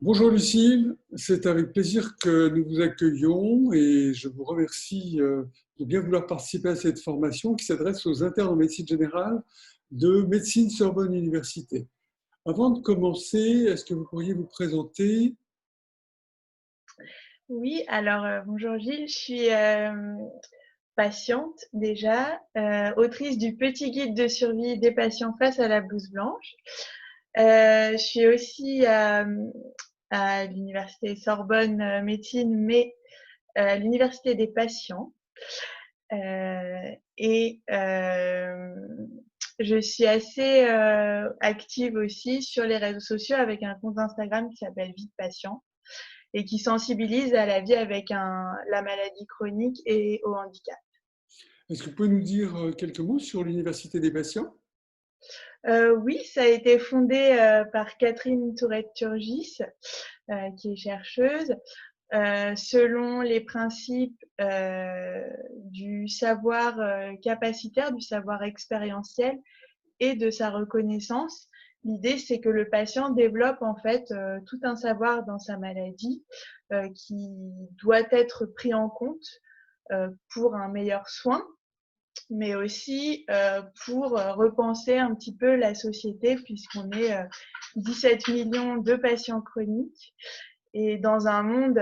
Bonjour Lucille, c'est avec plaisir que nous vous accueillons et je vous remercie de bien vouloir participer à cette formation qui s'adresse aux internes en médecine générale de Médecine Sorbonne Université. Avant de commencer, est-ce que vous pourriez vous présenter? Oui, alors bonjour Gilles, je suis patiente déjà, autrice du petit guide de survie des patients face à la blouse blanche. Je suis aussi à l'université Sorbonne médecine, mais à l'université des patients. Et je suis assez active aussi sur les réseaux sociaux avec un compte Instagram qui s'appelle Vie de patient et qui sensibilise à la vie avec la maladie chronique et au handicap. Est-ce que vous pouvez nous dire quelques mots sur l'Université des patients? Oui, ça a été fondé par Catherine Tourette-Turgis, qui est chercheuse, selon les principes du savoir capacitaire, du savoir expérientiel et de sa reconnaissance. L'idée, c'est que le patient développe en fait tout un savoir dans sa maladie qui doit être pris en compte pour un meilleur soin, mais aussi pour repenser un petit peu la société, puisqu'on est 17 millions de patients chroniques et dans un monde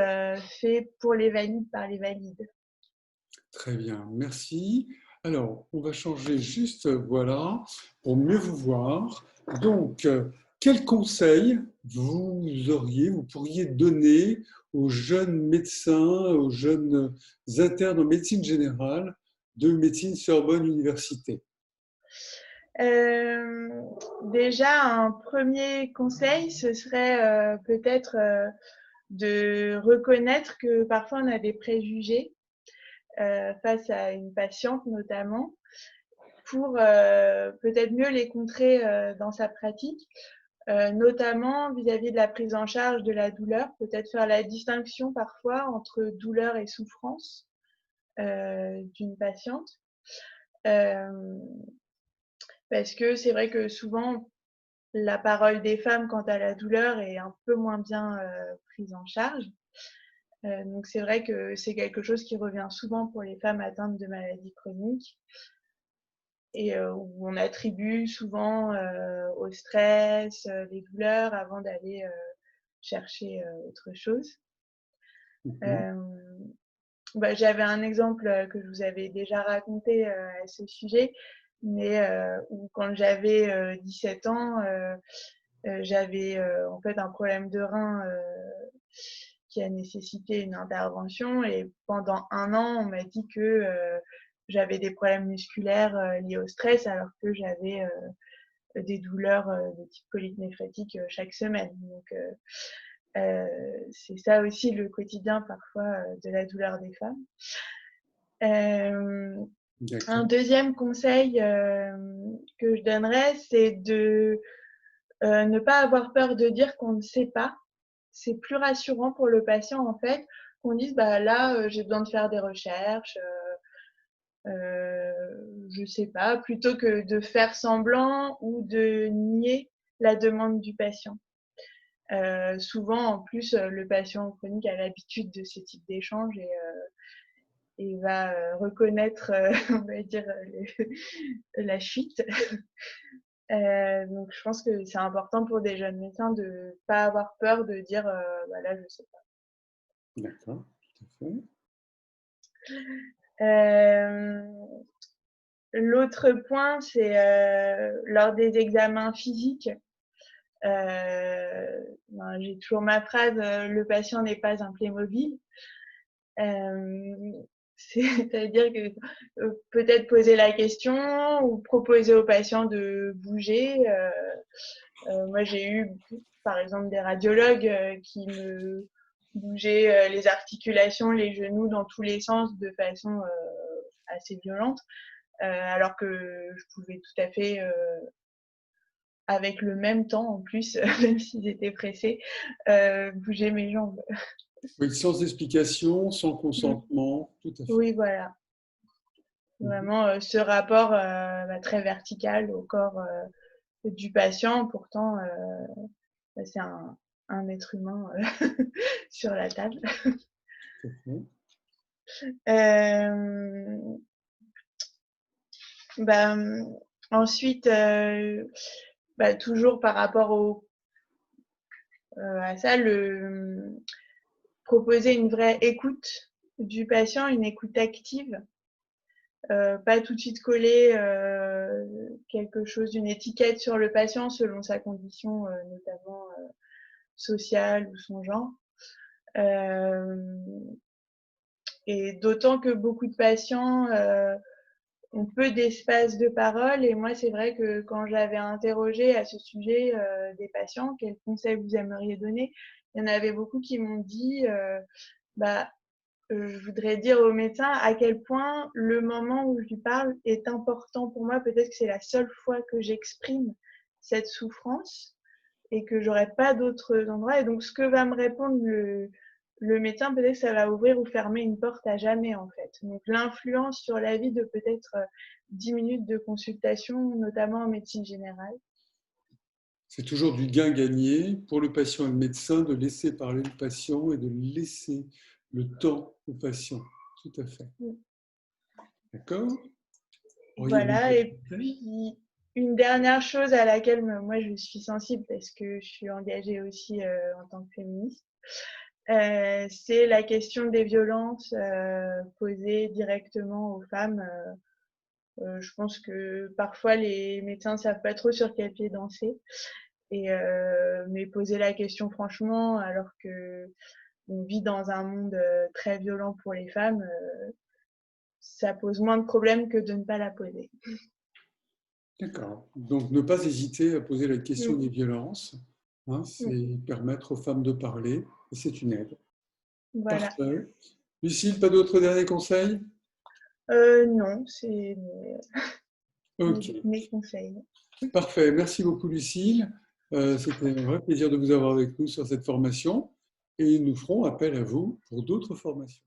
fait pour les valides par les valides. Très bien, merci. Alors, on va changer juste, voilà, pour mieux vous voir. Donc, quels conseils vous pourriez donner aux jeunes médecins, aux jeunes internes en médecine générale de Médecine Sorbonne Université? Euh, Déjà, un premier conseil, ce serait peut-être de reconnaître que parfois on a des préjugés face à une patiente notamment, pour peut-être mieux les contrer dans sa pratique, notamment vis-à-vis de la prise en charge de la douleur, peut-être faire la distinction parfois entre douleur et souffrance d'une patiente. Euh, Parce que c'est vrai que souvent, la parole des femmes quant à la douleur est un peu moins bien prise en charge. Donc c'est vrai que c'est quelque chose qui revient souvent pour les femmes atteintes de maladies chroniques et où on attribue souvent au stress, les douleurs avant d'aller chercher autre chose. Mhm. Euh, J'avais un exemple que je vous avais déjà raconté à ce sujet, mais où quand j'avais 17 ans, j'avais en fait un problème de rein qui a nécessité une intervention et pendant un an, on m'a dit que j'avais des problèmes musculaires liés au stress alors que j'avais des douleurs de type colite néphrétique chaque semaine. Donc, c'est ça aussi le quotidien parfois de la douleur des femmes. Euh, un D'accord. deuxième conseil que je donnerais, c'est de ne pas avoir peur de dire qu'on ne sait pas. C'est plus rassurant pour le patient en fait qu'on dise bah là j'ai besoin de faire des recherches, je sais pas, plutôt que de faire semblant ou de nier la demande du patient. Souvent, en plus, le patient chronique a l'habitude de ce type d'échange et va reconnaître, on va dire, la fuite. Donc, je pense que c'est important pour des jeunes médecins de ne pas avoir peur de dire bah là, je sais D'accord, tout à fait. pas. L'autre point, c'est lors des examens physiques. J'ai toujours ma phrase le patient n'est pas un Playmobil. Euh, C'est-à-dire que peut-être poser la question ou proposer au patient de bouger. Moi, j'ai eu par exemple des radiologues qui me bougeaient les articulations, les genoux dans tous les sens de façon assez violente, alors que je pouvais tout à fait avec le même temps en plus, même s'ils étaient pressés, bouger mes jambes. Oui, sans explication, sans Mm. consentement, tout à fait. Oui, voilà. Mhm. Vraiment, ce rapport très vertical au corps du patient, pourtant, c'est un être humain sur la table. Tout à fait. Euh, bah, ensuite, toujours par rapport à ça, proposer une vraie écoute du patient, une écoute active. Pas tout de suite coller quelque chose, une étiquette sur le patient selon sa condition, notamment sociale ou son genre. Et d'autant que beaucoup de patients ont peu d'espace de parole. Et moi, c'est vrai que quand j'avais interrogé à ce sujet des patients, quels conseils vous aimeriez donner, il y en avait beaucoup qui m'ont dit je voudrais dire au médecin à quel point le moment où je lui parle est important pour moi. Peut-être que c'est la seule fois que j'exprime cette souffrance et que j'aurai pas d'autres endroits. Et donc, ce que va me répondre le médecin, peut-être que ça va ouvrir ou fermer une porte à jamais, en fait. Donc, l'influence sur la vie de peut-être 10 minutes de consultation, notamment en médecine générale. C'est toujours du gain gagné pour le patient et le médecin de laisser parler le patient et de laisser le temps au patient. Tout à fait. D'accord? Voilà, et puis une dernière chose à laquelle moi je suis sensible parce que je suis engagée aussi en tant que féministe, c'est la question des violences posées directement aux femmes. Je pense que parfois les médecins ne savent pas trop sur quel pied danser. Mais poser la question franchement, alors que on vit dans un monde très violent pour les femmes, ça pose moins de problèmes que de ne pas la poser. D'accord. Donc, ne pas hésiter à poser la question des Mmh. violences. Hein, Mmh. c'est permettre aux femmes de parler et c'est une aide. Voilà. Parfait. Lucille, pas d'autres derniers conseils? Non, c'est Ok. mes conseils. Parfait. Merci beaucoup, Lucille. C'était un vrai plaisir de vous avoir avec nous sur cette formation et nous ferons appel à vous pour d'autres formations.